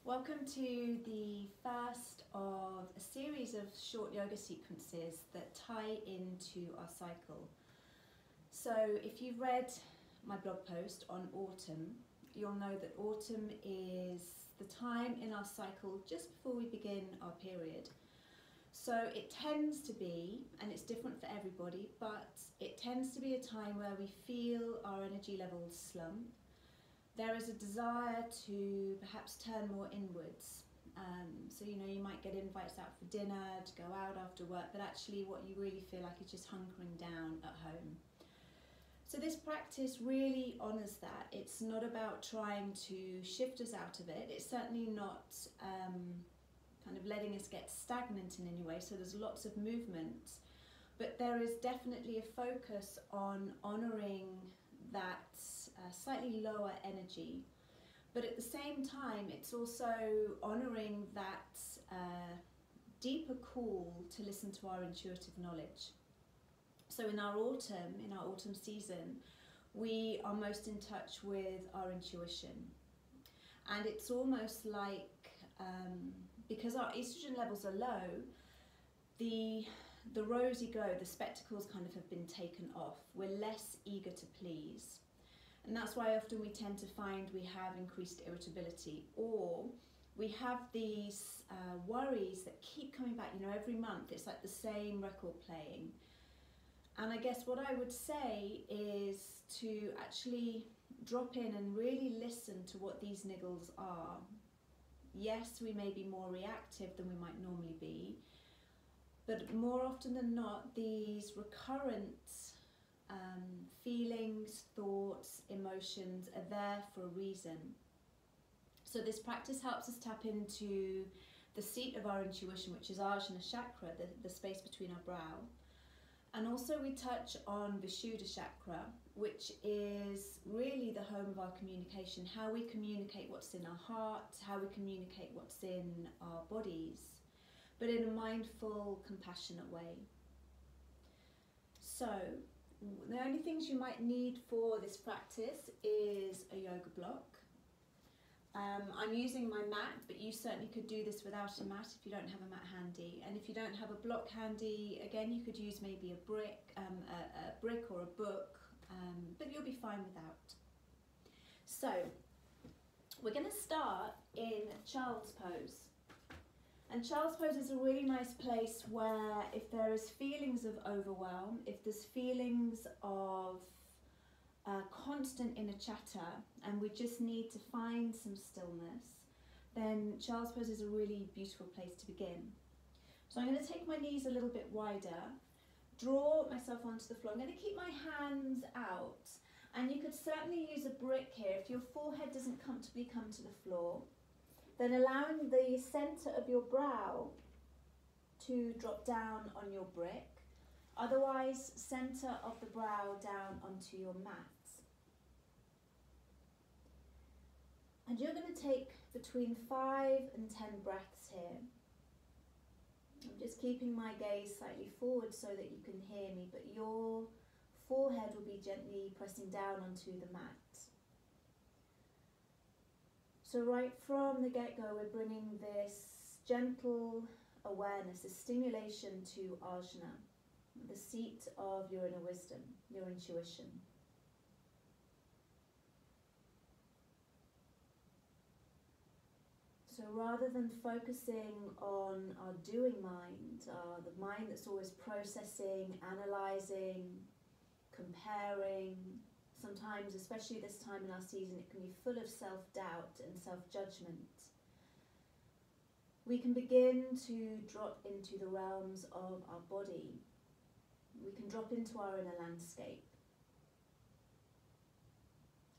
Welcome to the first of a series of short yoga sequences that tie into our cycle. So if you've read my blog post on autumn, you'll know that autumn is the time in our cycle just before we begin our period. So it tends to be, and it's different for everybody, but it tends to be a time where we feel our energy levels slump. There is a desire to perhaps turn more inwards. So you might get invites out for dinner, to go out after work, but actually what you really feel like is just hunkering down at home. So this practice really honours that. It's not about trying to shift us out of it. It's certainly not kind of letting us get stagnant in any way, so there's lots of movement. But there is definitely a focus on honouring that slightly lower energy, but at the same time it's also honouring that deeper call to listen to our intuitive knowledge. So in our autumn season, we are most in touch with our intuition, and it's almost like because our estrogen levels are low, the rosy glow, the spectacles kind of have been taken off. We're less eager to please. And that's why often we tend to find we have increased irritability, or we have these worries that keep coming back, every month. It's like the same record playing. And I guess what I would say is to actually drop in and really listen to what these niggles are. Yes, we may be more reactive than we might normally be, but more often than not, these recurrent feelings, thoughts, emotions are there for a reason. So this practice helps us tap into the seat of our intuition, which is Ajna chakra, the space between our brow. And also we touch on Vishuddha chakra, which is really the home of our communication, how we communicate what's in our heart, how we communicate what's in our bodies, but in a mindful, compassionate way. So the only things you might need for this practice is a yoga block. I'm using my mat, but you certainly could do this without a mat if you don't have a mat handy. And if you don't have a block handy, again, you could use maybe a brick or a book, but you'll be fine without. So we're going to start in child's pose. And child's pose is a really nice place where if there is feelings of overwhelm, if there's feelings of constant inner chatter, and we just need to find some stillness, then child's pose is a really beautiful place to begin. So I'm going to take my knees a little bit wider, draw myself onto the floor. I'm going to keep my hands out, and you could certainly use a brick here. If your forehead doesn't comfortably come to the floor, then allowing the centre of your brow to drop down on your brick. Otherwise, centre of the brow down onto your mat. And you're going to take between 5 and 10 breaths here. I'm just keeping my gaze slightly forward so that you can hear me, but your forehead will be gently pressing down onto the mat. So right from the get-go, we're bringing this gentle awareness, this stimulation to Ajna, the seat of your inner wisdom, your intuition. So rather than focusing on our doing mind, the mind that's always processing, analysing, comparing, sometimes, especially this time in our season, it can be full of self-doubt and self-judgment. We can begin to drop into the realms of our body. We can drop into our inner landscape.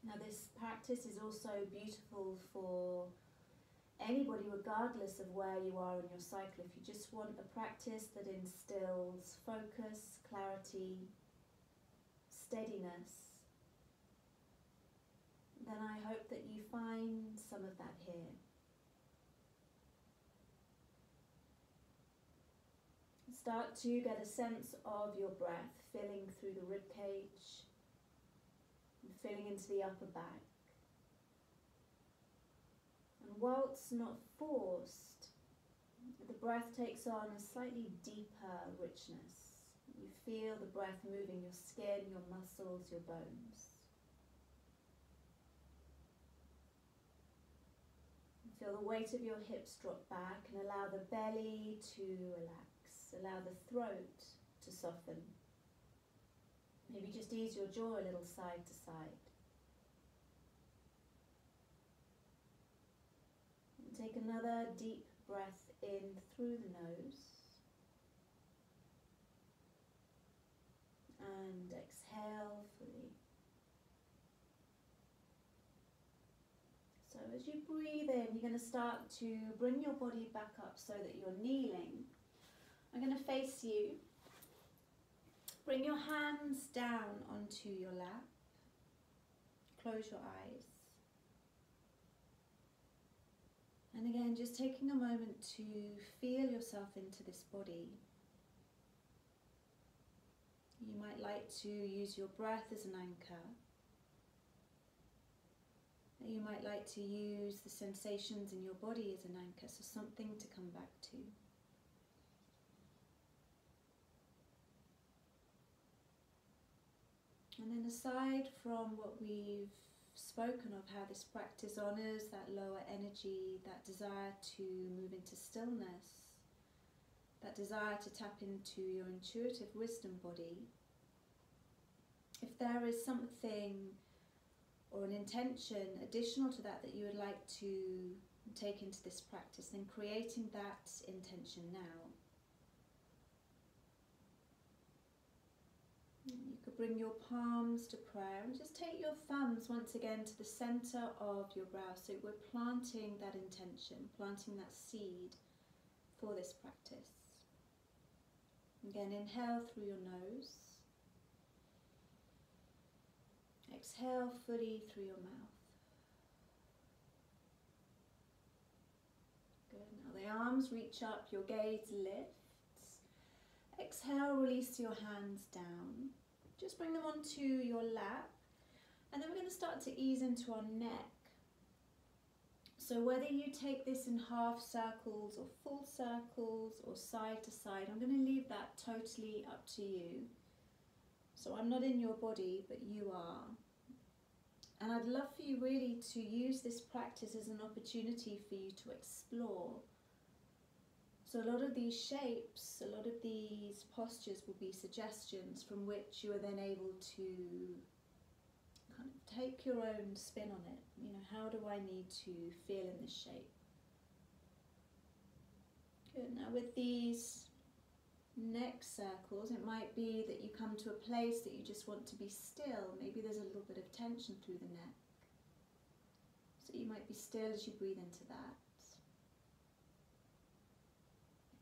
Now this practice is also beautiful for anybody, regardless of where you are in your cycle. If you just want a practice that instills focus, clarity, steadiness, then I hope that you find some of that here. Start to get a sense of your breath filling through the rib cage, and filling into the upper back. And while it's not forced, the breath takes on a slightly deeper richness. You feel the breath moving your skin, your muscles, your bones. Feel the weight of your hips drop back and allow the belly to relax. Allow the throat to soften. Maybe just ease your jaw a little side to side. And take another deep breath in through the nose. And exhale fully. So as you breathe in, you're going to start to bring your body back up so that you're kneeling. I'm going to face you. Bring your hands down onto your lap. Close your eyes. And again, just taking a moment to feel yourself into this body. You might like to use your breath as an anchor. You might like to use the sensations in your body as an anchor, so something to come back to. And then aside from what we've spoken of, how this practice honours that lower energy, that desire to move into stillness, that desire to tap into your intuitive wisdom body, if there is something or an intention additional to that that you would like to take into this practice, then creating that intention now. You could bring your palms to prayer and just take your thumbs once again to the center of your brow. So we're planting that intention, planting that seed for this practice. Again, inhale through your nose. Exhale fully through your mouth. Good. Now the arms reach up, your gaze lifts. Exhale, release your hands down. Just bring them onto your lap. And then we're going to start to ease into our neck. So whether you take this in half circles or full circles or side to side, I'm going to leave that totally up to you. So I'm not in your body, but you are. And I'd love for you really to use this practice as an opportunity for you to explore. So a lot of these shapes, a lot of these postures will be suggestions from which you are then able to kind of take your own spin on it. You know, how do I need to feel in this shape? Good. Now with these neck circles, it might be that you come to a place that you just want to be still. Maybe there's a little bit of tension through the neck. So you might be still as you breathe into that.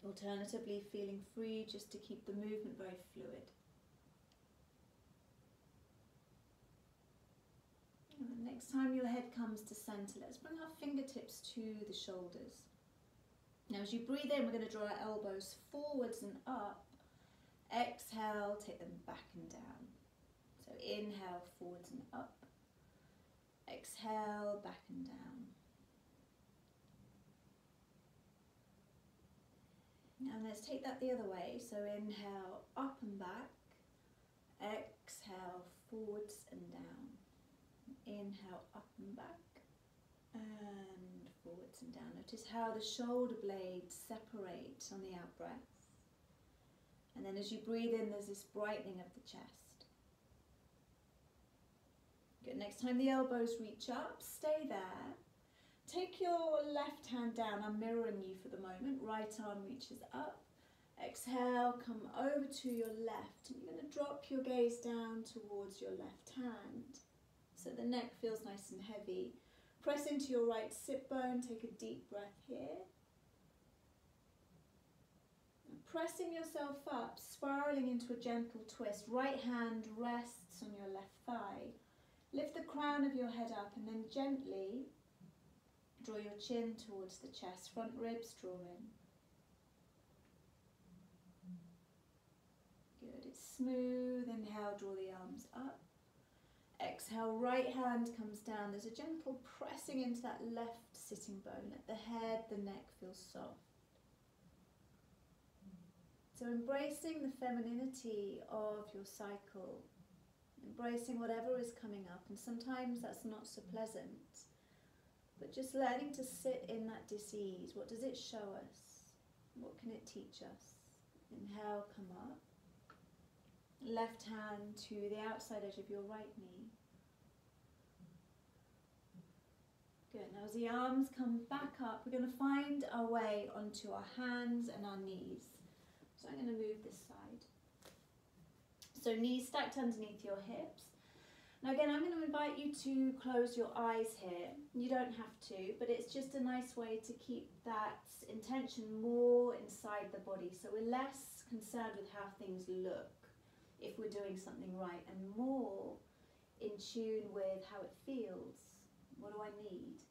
Alternatively, feeling free just to keep the movement very fluid. And next time your head comes to center, let's bring our fingertips to the shoulders. Now as you breathe in, we're going to draw our elbows forwards and up. Exhale, take them back and down. So inhale, forwards and up. Exhale, back and down. And let's take that the other way. So inhale, up and back. Exhale, forwards and down. Inhale, up and back. And forwards and down. Notice how the shoulder blades separate on the out breath. And then as you breathe in, there's this brightening of the chest. Good. Next time the elbows reach up, stay there. Take your left hand down. I'm mirroring you for the moment. Right arm reaches up. Exhale, come over to your left. And you're going to drop your gaze down towards your left hand. So the neck feels nice and heavy. Press into your right sit bone. Take a deep breath here. And pressing yourself up, spiraling into a gentle twist. Right hand rests on your left thigh. Lift the crown of your head up and then gently draw your chin towards the chest, front ribs draw in. Good, it's smooth. Inhale, draw the arms up. Exhale, right hand comes down. There's a gentle pressing into that left sitting bone. Let the head, the neck feel soft. So embracing the femininity of your cycle, embracing whatever is coming up, and sometimes that's not so pleasant, but just learning to sit in that dis-ease. What does it show us? What can it teach us? Inhale, come up. Left hand to the outside edge of your right knee. Good. Now as the arms come back up, we're going to find our way onto our hands and our knees. So I'm going to move this side. So knees stacked underneath your hips. Now again, I'm going to invite you to close your eyes here. You don't have to, but it's just a nice way to keep that intention more inside the body. So we're less concerned with how things look if we're doing something right, and more in tune with how it feels. What do I need?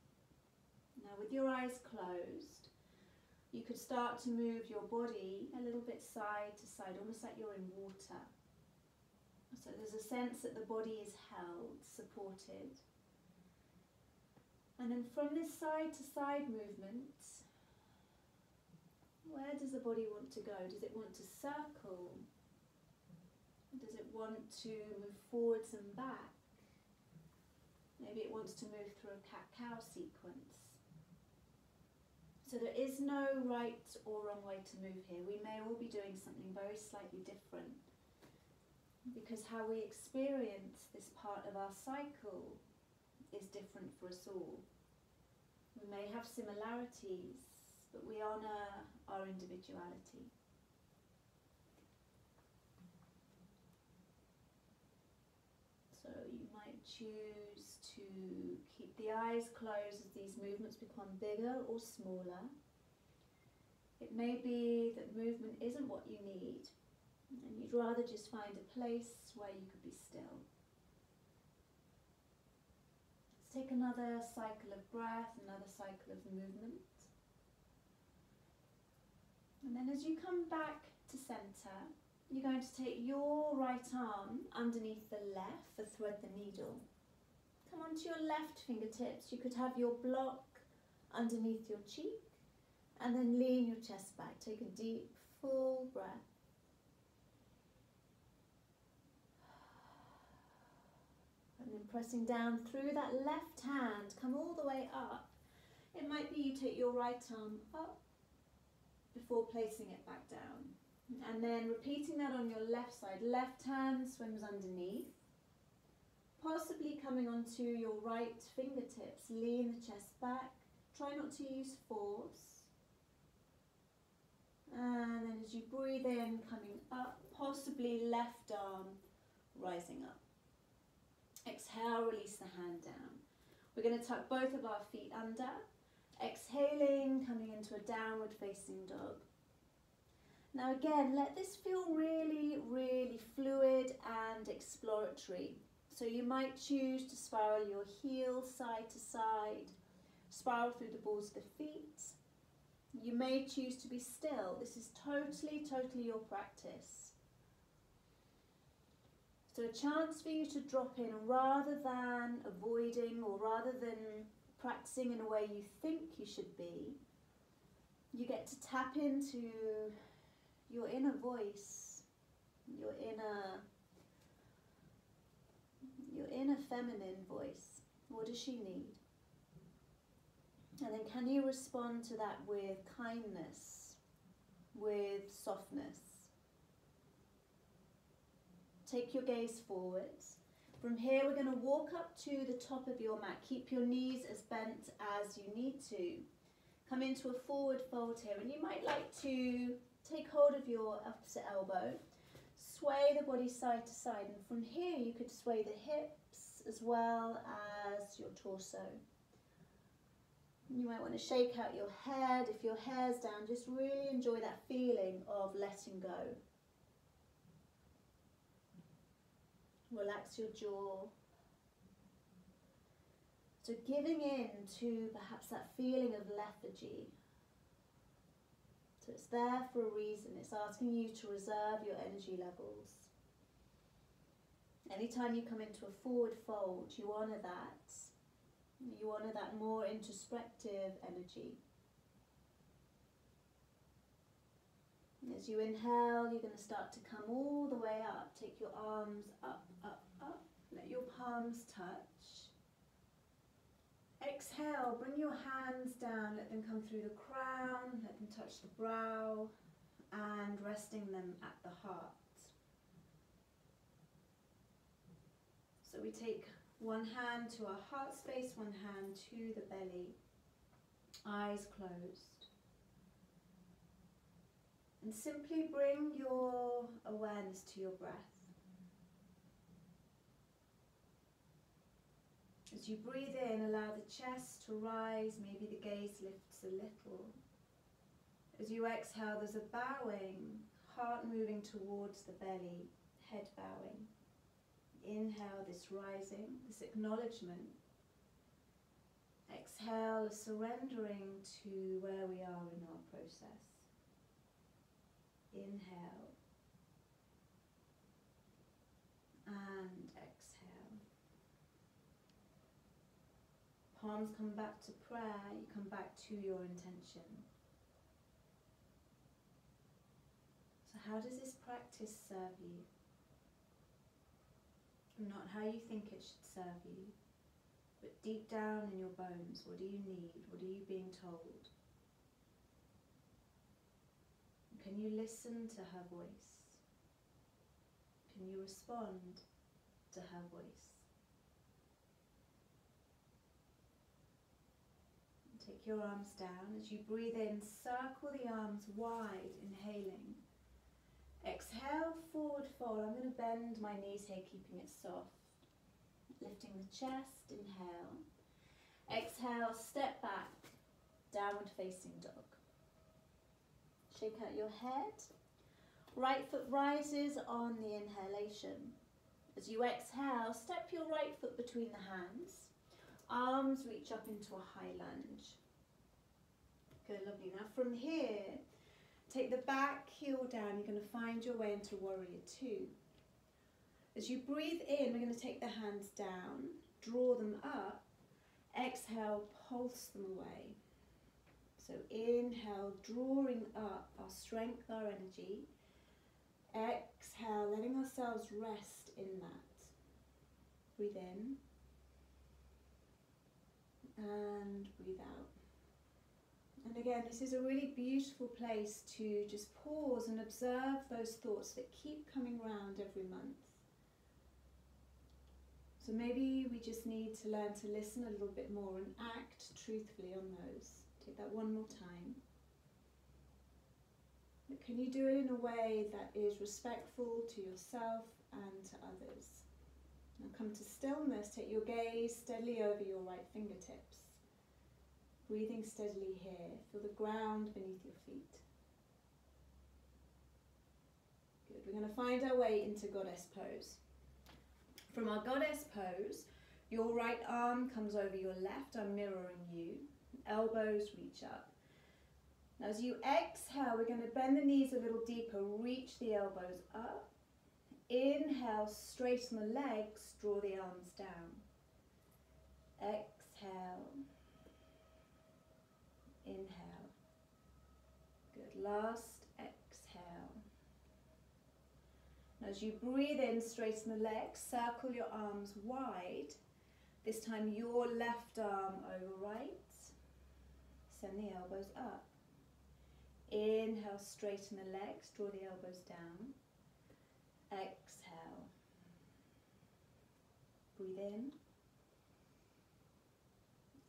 Now with your eyes closed, you could start to move your body a little bit side to side, almost like you're in water. So there's a sense that the body is held, supported. And then from this side to side movement, where does the body want to go? Does it want to circle? Does it want to move forwards and back? Maybe it wants to move through a cat-cow sequence. So there is no right or wrong way to move here. We may all be doing something very slightly different, because how we experience this part of our cycle is different for us all. We may have similarities, but we honour our individuality. So you might choose to keep the eyes closed as these movements become bigger or smaller. It may be that movement isn't what you need, and you'd rather just find a place where you could be still. Let's take another cycle of breath, another cycle of movement. And then as you come back to centre, you're going to take your right arm underneath the left for thread the needle. Come onto your left fingertips. You could have your block underneath your cheek, and then lean your chest back. Take a deep, full breath. And then pressing down through that left hand, come all the way up. It might be you take your right arm up before placing it back down. And then repeating that on your left side. Left hand swims underneath, possibly coming onto your right fingertips. Lean the chest back. Try not to use force. And then as you breathe in, coming up, possibly left arm rising up. Exhale, release the hand down. We're going to tuck both of our feet under. Exhaling, coming into a downward facing dog. Now again, let this feel really, really fluid and exploratory. So you might choose to spiral your heels side to side, spiral through the balls of the feet. You may choose to be still. This is totally, totally your practice. So a chance for you to drop in rather than avoiding, or rather than practicing in a way you think you should be. You get to tap into your inner voice, your inner feminine voice. What does she need? And then can you respond to that with kindness, with softness? Take your gaze forwards. From here we're going to walk up to the top of your mat. Keep your knees as bent as you need to. Come into a forward fold here, and you might like to take hold of your opposite elbow, sway the body side to side, and from here you could sway the hips as well as your torso. You might want to shake out your head. If your hair's down, just really enjoy that feeling of letting go. Relax your jaw. So giving in to perhaps that feeling of lethargy. So it's there for a reason. It's asking you to reserve your energy levels. Anytime you come into a forward fold, you honour that. You honour that more introspective energy. As you inhale, you're going to start to come all the way up. Take your arms up, up, up. Let your palms touch. Exhale, bring your hands down. Let them come through the crown. Let them touch the brow. And resting them at the heart. So we take one hand to our heart space, one hand to the belly. Eyes closed. And simply bring your awareness to your breath. As you breathe in, allow the chest to rise, maybe the gaze lifts a little. As you exhale, there's a bowing, heart moving towards the belly, head bowing. Inhale, this rising, this acknowledgement. Exhale, surrendering to where we are in our process. Inhale and exhale. Palms come back to prayer, you come back to your intention. So how does this practice serve you? Not how you think it should serve you, but deep down in your bones, what do you need? What are you being told? Can you listen to her voice? Can you respond to her voice? Take your arms down. As you breathe in, circle the arms wide, inhaling. Exhale, forward fold. I'm going to bend my knees here, keeping it soft. Lifting the chest, inhale. Exhale, step back, downward facing dog. Shake out your head. Right foot rises on the inhalation. As you exhale, step your right foot between the hands. Arms reach up into a high lunge. Good, lovely. Now from here, take the back heel down. You're going to find your way into warrior two. As you breathe in, we're going to take the hands down, draw them up. Exhale, pulse them away. So inhale, drawing up our strength, our energy. Exhale, letting ourselves rest in that. Breathe in. And breathe out. And again, this is a really beautiful place to just pause and observe those thoughts that keep coming round every month. So maybe we just need to learn to listen a little bit more and act truthfully on those. Take that one more time. But can you do it in a way that is respectful to yourself and to others? Now come to stillness. Take your gaze steadily over your right fingertips. Breathing steadily here. Feel the ground beneath your feet. Good. We're going to find our way into goddess pose. From our goddess pose, your right arm comes over your left. I'm mirroring you. Elbows reach up. Now as you exhale, we're going to bend the knees a little deeper. Reach the elbows up. Inhale, straighten the legs. Draw the arms down. Exhale. Inhale. Good. Last exhale. Now as you breathe in, straighten the legs, circle your arms wide. This time your left arm over right. Send the elbows up. Inhale, straighten the legs, draw the elbows down. Exhale. Breathe in.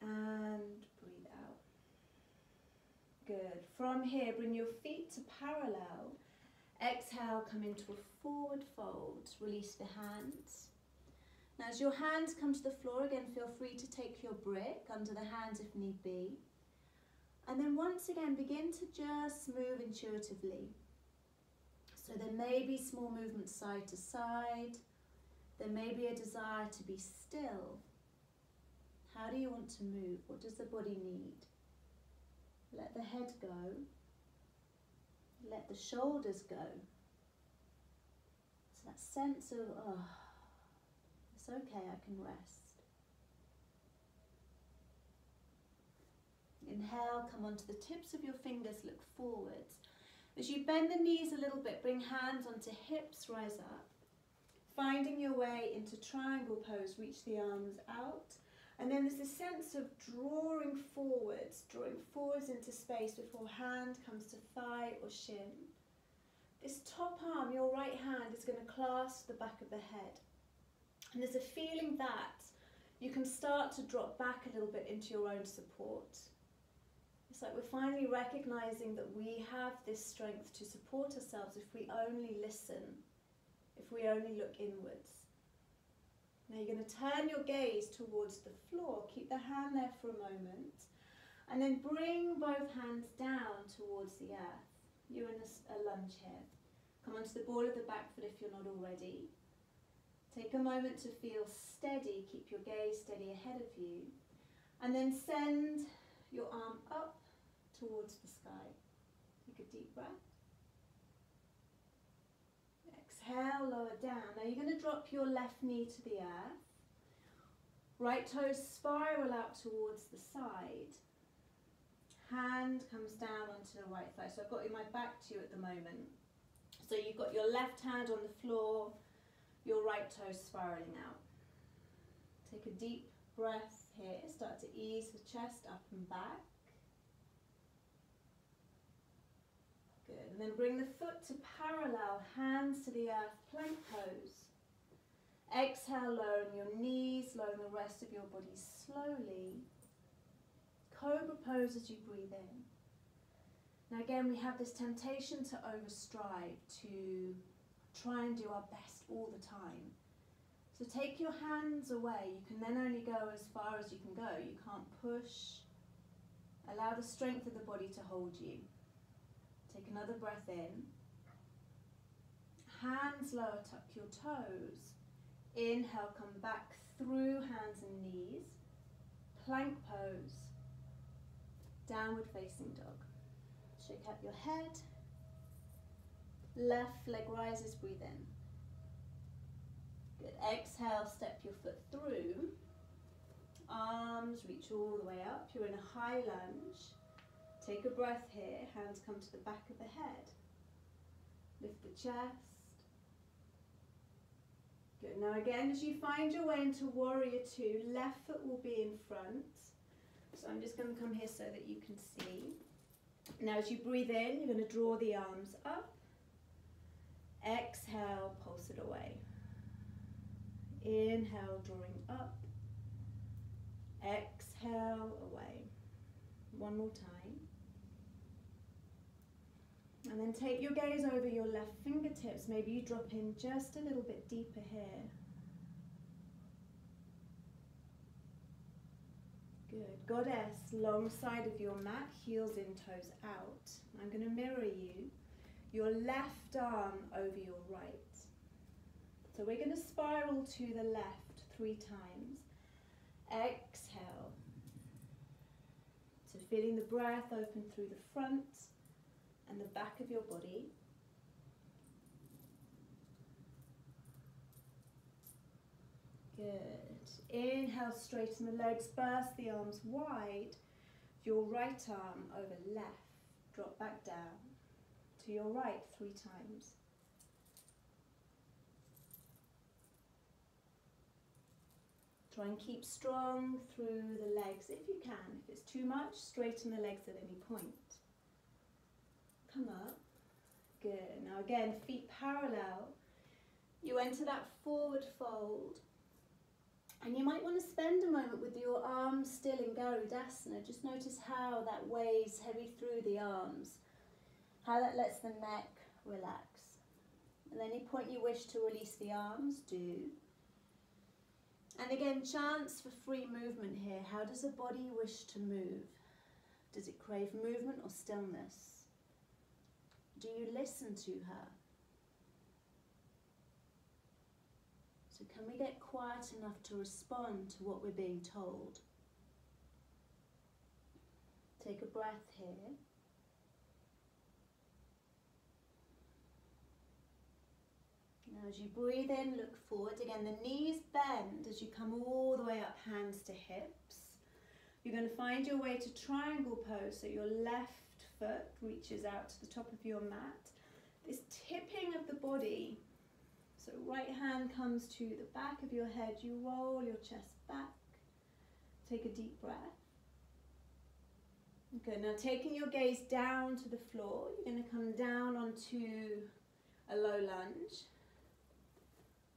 And breathe out. Good. From here, bring your feet to parallel. Exhale, come into a forward fold. Release the hands. Now as your hands come to the floor, again, feel free to take your brick under the hands if need be. And then once again, begin to just move intuitively. So there may be small movements side to side. There may be a desire to be still. How do you want to move? What does the body need? Let the head go. Let the shoulders go. So that sense of, oh, it's okay, I can rest. Inhale, come onto the tips of your fingers, look forwards. As you bend the knees a little bit, bring hands onto hips, rise up. Finding your way into triangle pose, reach the arms out. And then there's a sense of drawing forwards into space before hand comes to thigh or shin. This top arm, your right hand, is going to clasp the back of the head. And there's a feeling that you can start to drop back a little bit into your own support. It's like we're finally recognizing that we have this strength to support ourselves if we only listen, if we only look inwards. Now you're going to turn your gaze towards the floor. Keep the hand there for a moment. And then bring both hands down towards the earth. You're in a lunge here. Come onto the ball of the back foot if you're not already. Take a moment to feel steady. Keep your gaze steady ahead of you. And then send your arm up towards the sky. Take a deep breath. Exhale, lower down. Now you're going to drop your left knee to the earth. Right toes spiral out towards the side. Hand comes down onto the right thigh. So I've got my back to you at the moment. So you've got your left hand on the floor, your right toes spiraling out. Take a deep breath here. Start to ease the chest up and back. Good. And then bring the foot to parallel, hands to the earth, plank pose. Exhale, lowering your knees, lowering the rest of your body slowly. Cobra pose as you breathe in. Now again, we have this temptation to overstrive, to try and do our best all the time. So take your hands away. You can then only go as far as you can go. You can't push. Allow the strength of the body to hold you. Take another breath in. Hands lower, tuck your toes. Inhale, come back through hands and knees. Plank pose. Downward facing dog. Shake up your head. Left leg rises, breathe in. Good. Exhale, step your foot through. Arms reach all the way up. You're in a high lunge. Take a breath here. Hands come to the back of the head. Lift the chest. Good. Now again, as you find your way into Warrior Two, left foot will be in front. So I'm just going to come here so that you can see. Now as you breathe in, you're going to draw the arms up. Exhale, pulse it away. Inhale, drawing up. Exhale, away. One more time. And then take your gaze over your left fingertips. Maybe you drop in just a little bit deeper here. Good. Goddess, long side of your mat, heels in, toes out. I'm going to mirror you. Your left arm over your right. So we're going to spiral to the left 3 times. Exhale. So feeling the breath open through the front and the back of your body. Good. Inhale, straighten the legs, burst the arms wide. Your right arm over left. Drop back down. To your right 3 times. Try and keep strong through the legs if you can. If it's too much, straighten the legs at any point. Come up. Good. Now again, feet parallel. You enter that forward fold. And you might want to spend a moment with your arms still in Garudasana. Just notice how that weighs heavy through the arms. How that lets the neck relax. At any point you wish to release the arms, do. And again, chance for free movement here. How does the body wish to move? Does it crave movement or stillness? Do you listen to her? So can we get quiet enough to respond to what we're being told? Take a breath here. Now as you breathe in, look forward. Again, the knees bend as you come all the way up, hands to hips. You're going to find your way to triangle pose, so your left foot reaches out to the top of your mat. This tipping of the body, so right hand comes to the back of your head, you roll your chest back, take a deep breath. Good, now taking your gaze down to the floor, you're going to come down onto a low lunge,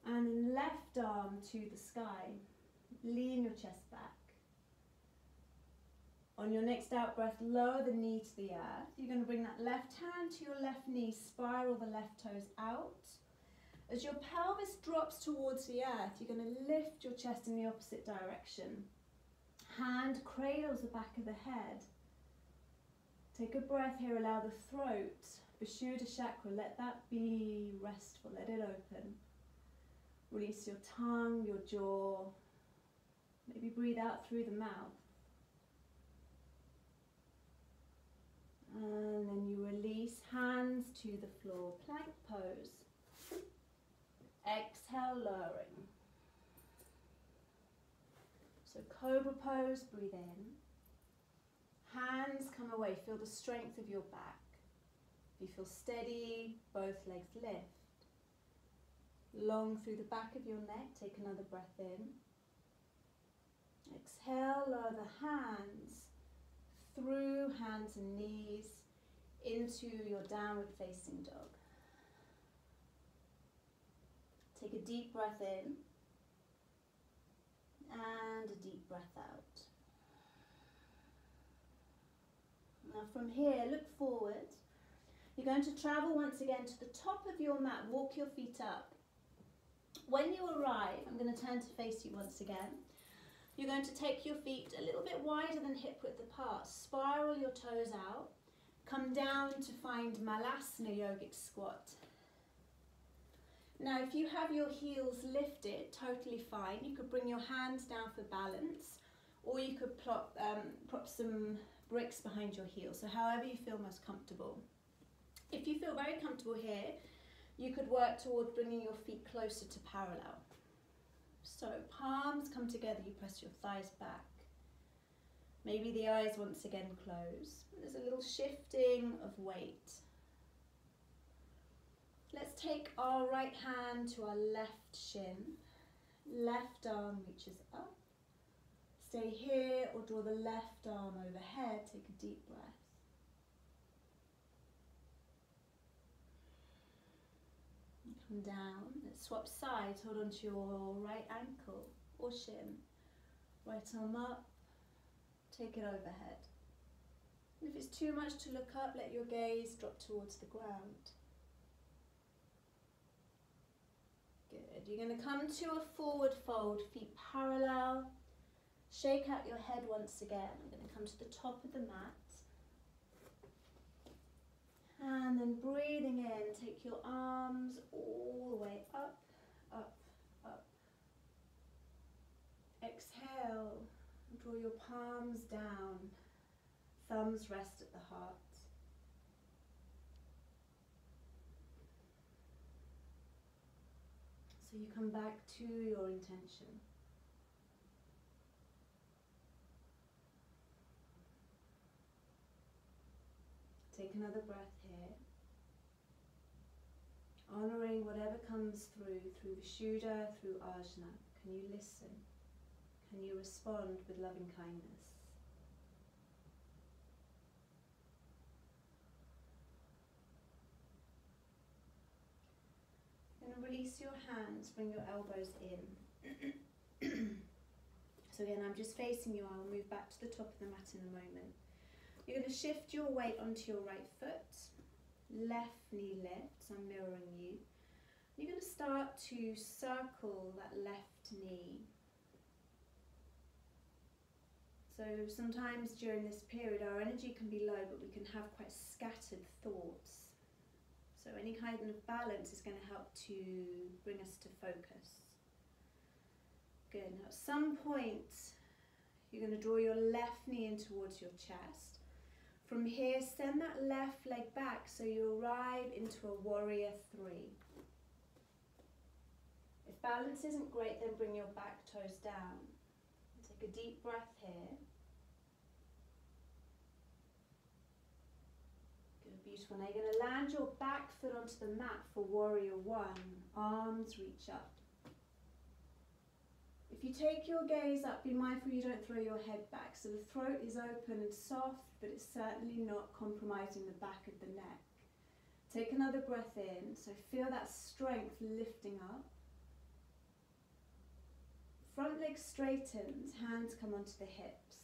and then left arm to the sky, lean your chest back. On your next out breath, lower the knee to the earth. You're going to bring that left hand to your left knee, spiral the left toes out. As your pelvis drops towards the earth, you're going to lift your chest in the opposite direction. Hand cradles the back of the head. Take a breath here, allow the throat, Vishuddha chakra, let that be restful, let it open. Release your tongue, your jaw, maybe breathe out through the mouth. And then you release, hands to the floor, plank pose. Exhale, lowering. So cobra pose, breathe in. Hands come away, feel the strength of your back. If you feel steady, both legs lift. Long through the back of your neck, take another breath in. Exhale, lower the hands through hands and knees into your downward facing dog. Take a deep breath in and a deep breath out. Now from here, look forward. You're going to travel once again to the top of your mat, walk your feet up. When you arrive, I'm going to turn to face you once again. You're going to take your feet a little bit wider than hip width apart, spiral your toes out, come down to find Malasana yogic squat. Now if you have your heels lifted, totally fine. You could bring your hands down for balance, or you could prop some bricks behind your heels, so however you feel most comfortable. If you feel very comfortable here, you could work towards bringing your feet closer to parallel. So palms come together, you press your thighs back. Maybe the eyes once again close. There's a little shifting of weight. Let's take our right hand to our left shin. Left arm reaches up. Stay here or draw the left arm overhead. Take a deep breath. Come down. Let's swap sides. Hold on to your right ankle or shin. Right arm up. Take it overhead. And if it's too much to look up, let your gaze drop towards the ground. Good. You're going to come to a forward fold, feet parallel. Shake out your head once again. I'm going to come to the top of the mat. And then breathing in, take your arms all the way up, up, up. Exhale, draw your palms down, thumbs rest at the heart. So you come back to your intention. Take another breath here, honouring whatever comes through Vishuddha, through Ajna. Can you listen? Can you respond with loving kindness? And release your hands, bring your elbows in. So again, I'm just facing you, I'll move back to the top of the mat in a moment. You're going to shift your weight onto your right foot, left knee lifts, I'm mirroring you. You're going to start to circle that left knee. So sometimes during this period our energy can be low, but we can have quite scattered thoughts. So any kind of balance is going to help to bring us to focus. Good. Now at some point you're going to draw your left knee in towards your chest. From here, send that left leg back so you arrive into a warrior 3. If balance isn't great, then bring your back toes down. Take a deep breath here. Beautiful. Now you're going to land your back foot onto the mat for warrior one. Arms reach up. If you take your gaze up, be mindful you don't throw your head back. So the throat is open and soft, but it's certainly not compromising the back of the neck. Take another breath in. So feel that strength lifting up. Front leg straightens, hands come onto the hips.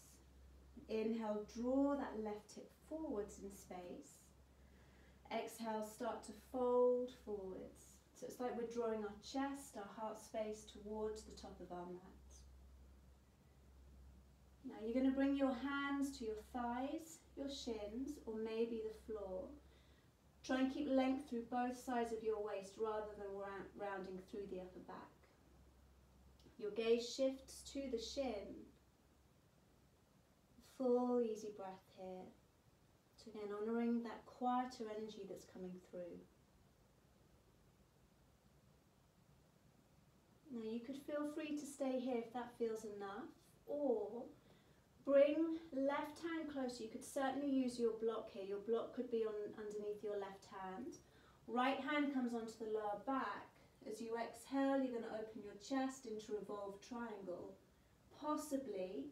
Inhale, draw that left hip forwards in space. Exhale, start to fold forwards. So it's like we're drawing our chest, our heart space towards the top of our mat. Now you're going to bring your hands to your thighs, your shins, or maybe the floor. Try and keep length through both sides of your waist rather than rounding through the upper back. Your gaze shifts to the shin. Full easy breath here. So again, honouring that quieter energy that's coming through. Now you could feel free to stay here if that feels enough, or bring left hand closer. You could certainly use your block here. Your block could be underneath your left hand. Right hand comes onto the lower back. As you exhale, you're going to open your chest into revolved triangle. Possibly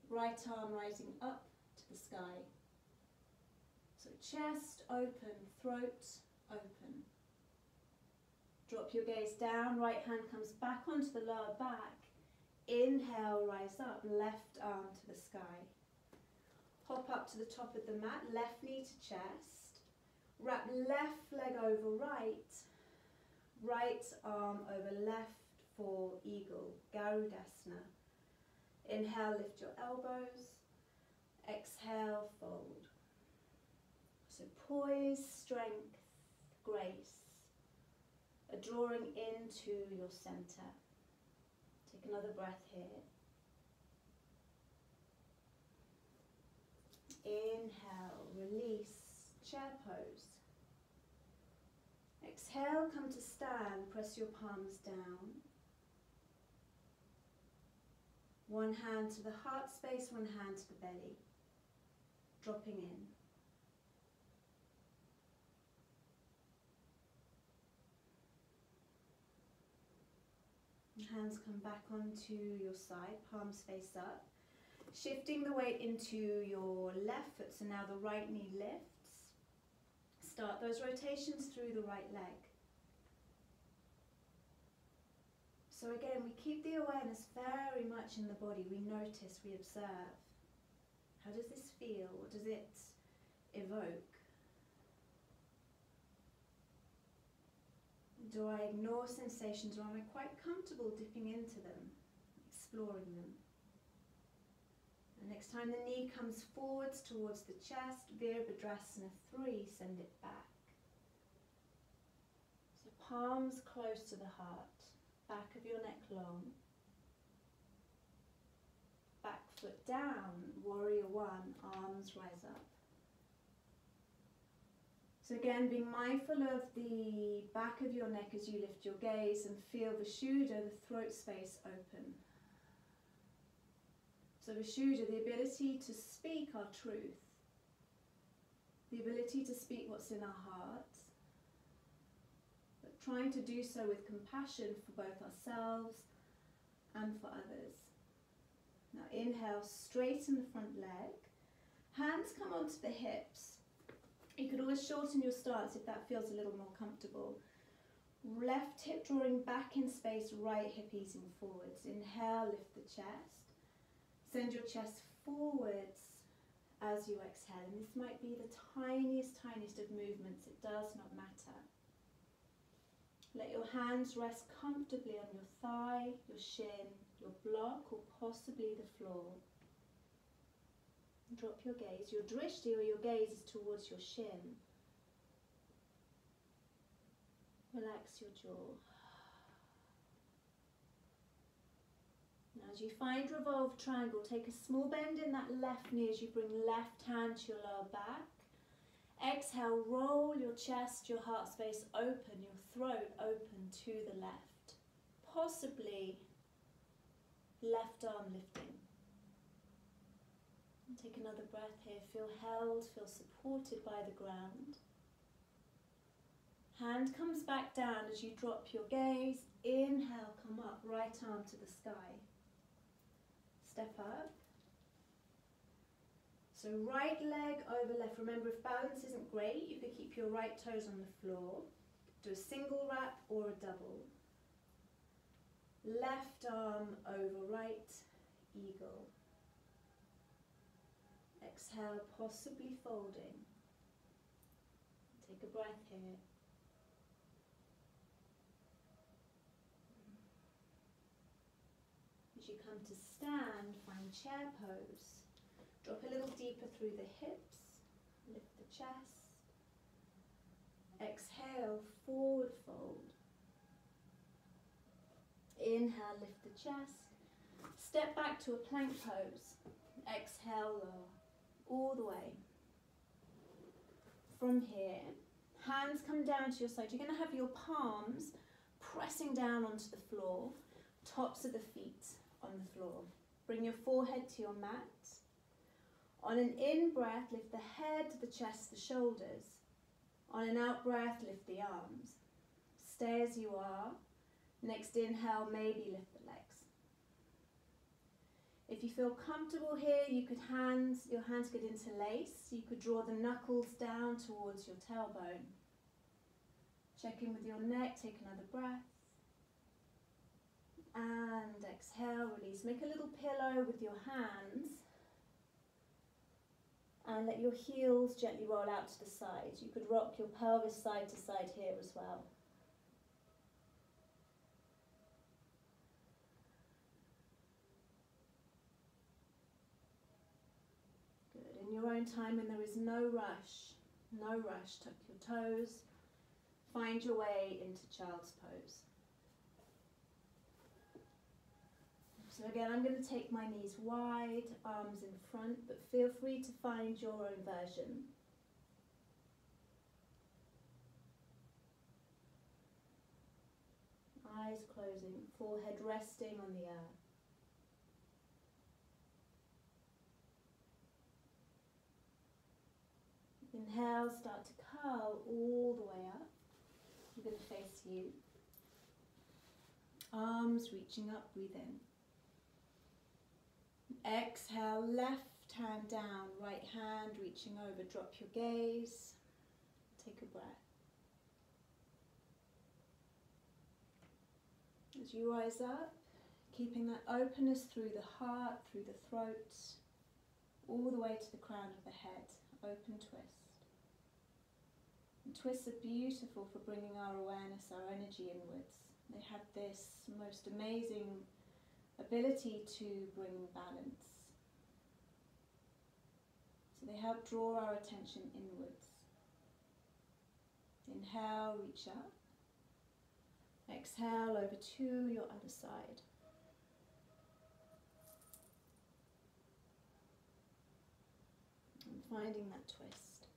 right arm rising up to the sky. So chest open, throat open. Drop your gaze down, right hand comes back onto the lower back. Inhale, rise up, left arm to the sky. Hop up to the top of the mat, left knee to chest. Wrap left leg over right. Right arm over left for eagle, Garudasana. Inhale, lift your elbows. Exhale, fold. So poise, strength, grace. A drawing into your center. Take another breath here. Inhale, release, chair pose. Exhale, come to stand, press your palms down. One hand to the heart space, one hand to the belly. Dropping in. Hands come back onto your side, palms face up. Shifting the weight into your left foot, so now the right knee lifts. Start those rotations through the right leg. So again, we keep the awareness very much in the body. We notice, we observe. How does this feel? What does it evoke? Do I ignore sensations, or am I quite comfortable dipping into them, exploring them? And next time the knee comes forwards towards the chest, Virabhadrasana 3, send it back. So palms close to the heart, back of your neck long. Back foot down, warrior one, arms rise up. So again, being mindful of the back of your neck as you lift your gaze and feel Vishuddha, the throat space, open. So Vishuddha, the ability to speak our truth, the ability to speak what's in our heart, but trying to do so with compassion for both ourselves and for others. Now inhale, straighten the front leg, hands come onto the hips. You could always shorten your stance if that feels a little more comfortable. Left hip drawing back in space, right hip easing forwards. Inhale, lift the chest. Send your chest forwards as you exhale. And this might be the tiniest of movements. It does not matter. Let your hands rest comfortably on your thigh, your shin, your block, or possibly the floor. Drop your gaze. Your drishti, or your gaze, is towards your shin. Relax your jaw. Now as you find revolved triangle, take a small bend in that left knee as you bring left hand to your lower back. Exhale, roll your chest, your heart space open, your throat open to the left. Possibly left arm lifting. Take another breath here. Feel held, feel supported by the ground. Hand comes back down as you drop your gaze. Inhale, come up, right arm to the sky. Step up. So right leg over left. Remember, if balance isn't great, you could keep your right toes on the floor. Do a single wrap or a double. Left arm over right, eagle. Exhale, possibly folding. Take a breath here. As you come to stand, find chair pose. Drop a little deeper through the hips, lift the chest. Exhale, forward fold. Inhale, lift the chest. Step back to a plank pose. Exhale, lower, all the way. From here, hands come down to your side. You're going to have your palms pressing down onto the floor, tops of the feet on the floor. Bring your forehead to your mat. On an in-breath, lift the head, the chest, the shoulders. On an out-breath, lift the arms. Stay as you are. Next inhale, maybe lift the legs. If you feel comfortable here, you could your hands could interlace. You could draw the knuckles down towards your tailbone. Check in with your neck, take another breath. And exhale, release. Make a little pillow with your hands. And let your heels gently roll out to the side. You could rock your pelvis side to side here as well. Good. In your own time, when there is no rush, tuck your toes. Find your way into child's pose. So again, I'm going to take my knees wide, arms in front, but feel free to find your own version. Eyes closing, forehead resting on the earth. Inhale, start to curl all the way up. I'm going to face you. Arms reaching up, breathe in. Exhale, left hand down, right hand reaching over, drop your gaze, take a breath. As you rise up, keeping that openness through the heart, through the throat, all the way to the crown of the head, open twist. And twists are beautiful for bringing our awareness, our energy inwards. They have this most amazing ability to bring balance. So they help draw our attention inwards. Inhale, reach up. Exhale over to your other side. And finding that twist.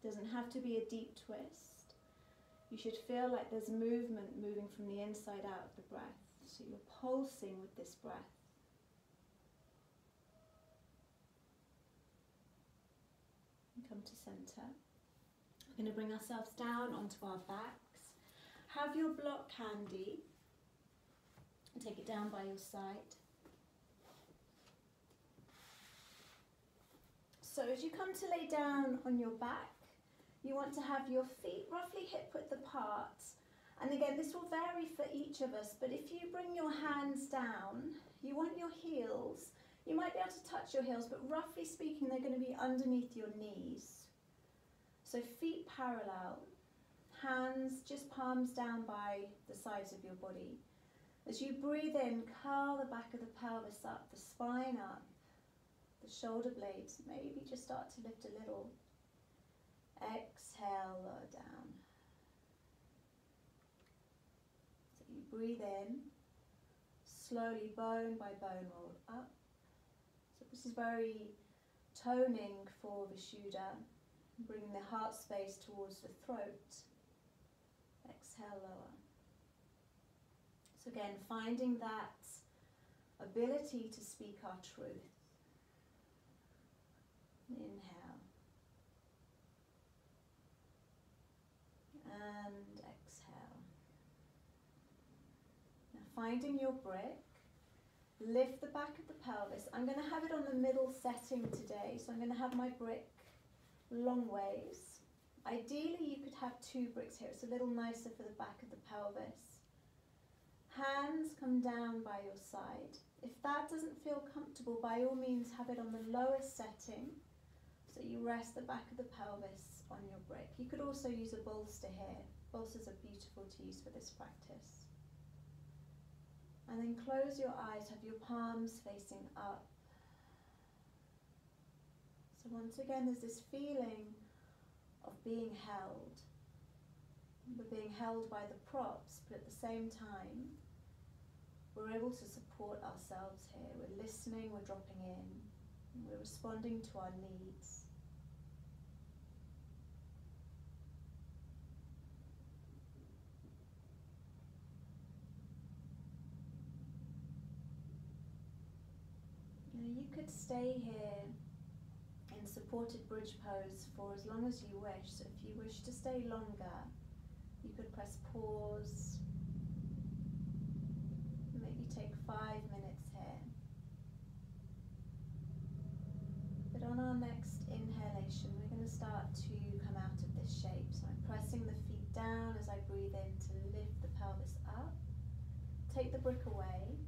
Doesn't have to be a deep twist. You should feel like there's movement moving from the inside out of the breath. So you're pulsing with this breath. And come to center. We're going to bring ourselves down onto our backs. Have your block handy. And take it down by your side. So as you come to lay down on your back, you want to have your feet roughly hip-width apart. And again, this will vary for each of us, but if you bring your hands down, you want your heels, you might be able to touch your heels, but roughly speaking, they're going to be underneath your knees. So feet parallel, hands just palms down by the sides of your body. As you breathe in, curl the back of the pelvis up, the spine up, the shoulder blades, maybe just start to lift a little. Exhale, lower down. You breathe in, slowly bone by bone roll up. So this is very toning for Vishuddha, bringing the heart space towards the throat. Exhale, lower. So again, finding that ability to speak our truth. Inhale. And finding your brick. Lift the back of the pelvis. I'm going to have it on the middle setting today, so I'm going to have my brick long ways. Ideally, you could have 2 bricks here. It's a little nicer for the back of the pelvis. Hands come down by your side. If that doesn't feel comfortable, by all means have it on the lowest setting, so you rest the back of the pelvis on your brick. You could also use a bolster here. Bolsters are beautiful to use for this practice. And then close your eyes, have your palms facing up. So once again, there's this feeling of being held. We're being held by the props, but at the same time, we're able to support ourselves here. We're listening, we're dropping in, we're responding to our needs. You could stay here in supported bridge pose for as long as you wish. So if you wish to stay longer, you could press pause. Maybe take 5 minutes here. But on our next inhalation, we're going to start to come out of this shape. So I'm pressing the feet down as I breathe in to lift the pelvis up. Take the brick away.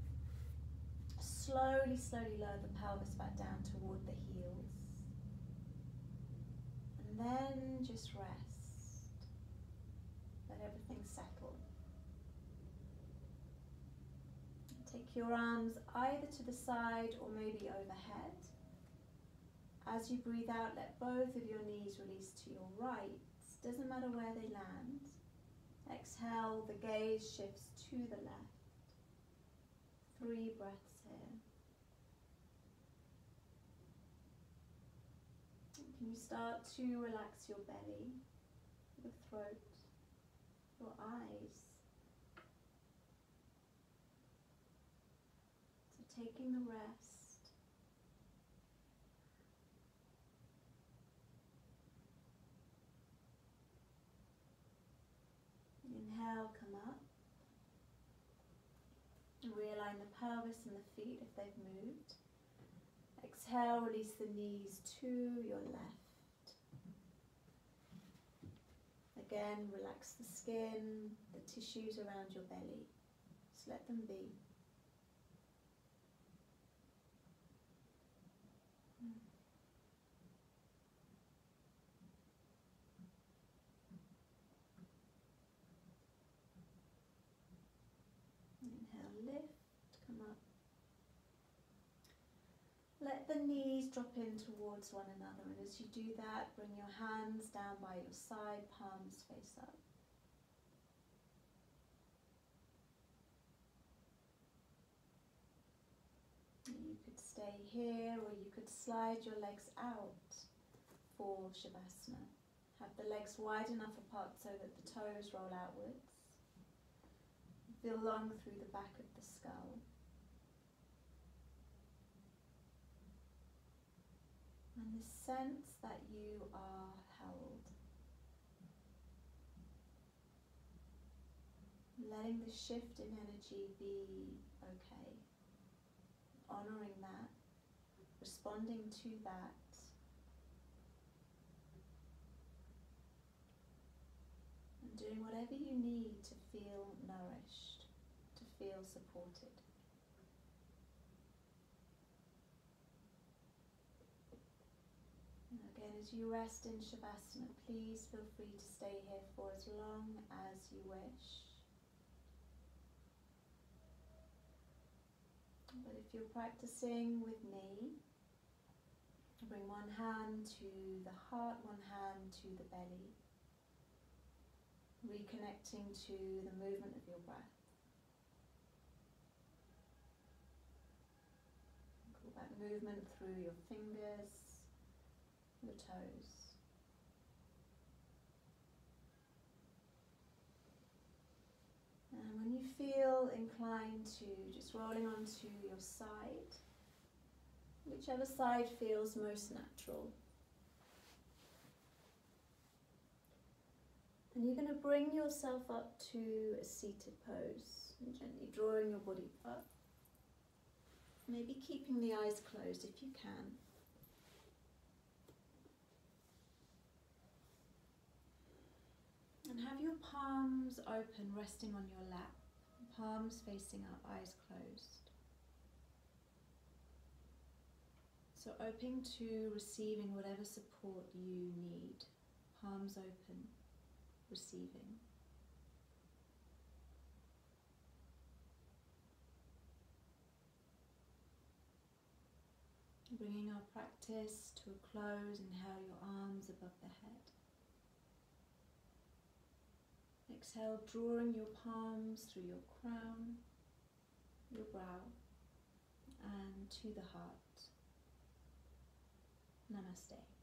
Slowly, slowly lower the pelvis back down toward the heels. And then just rest. Let everything settle. Take your arms either to the side or maybe overhead. As you breathe out, let both of your knees release to your right. Doesn't matter where they land. Exhale, the gaze shifts to the left. 3 breaths here. Can you start to relax your belly, your throat, your eyes? So taking the rest. Inhale, come up. Realign the pelvis and the feet if they've moved. Exhale, release the knees to your left. Again, relax the skin, the tissues around your belly. Just let them be. Inhale, lift, come up. Let the knees drop in towards one another, and as you do that, bring your hands down by your side, palms face up. You could stay here, or you could slide your legs out for Shavasana. Have the legs wide enough apart so that the toes roll outwards. Feel long through the back of the skull. And the sense that you are held. Letting the shift in energy be okay. Honouring that. Responding to that. And doing whatever you need to feel nourished, to feel supported. Again, as you rest in Shavasana, please feel free to stay here for as long as you wish. But if you're practicing with me, bring one hand to the heart, one hand to the belly, reconnecting to the movement of your breath. Call that movement through your fingers, your toes. And when you feel inclined to, just rolling onto your side, whichever side feels most natural. And you're going to bring yourself up to a seated pose and gently drawing your body up. Maybe keeping the eyes closed if you can. And have your palms open, resting on your lap. Palms facing up, eyes closed. So open to receiving whatever support you need. Palms open, receiving. Bringing our practice to a close, inhale your arms above the head. Exhale, drawing your palms through your crown, your brow, and to the heart. Namaste.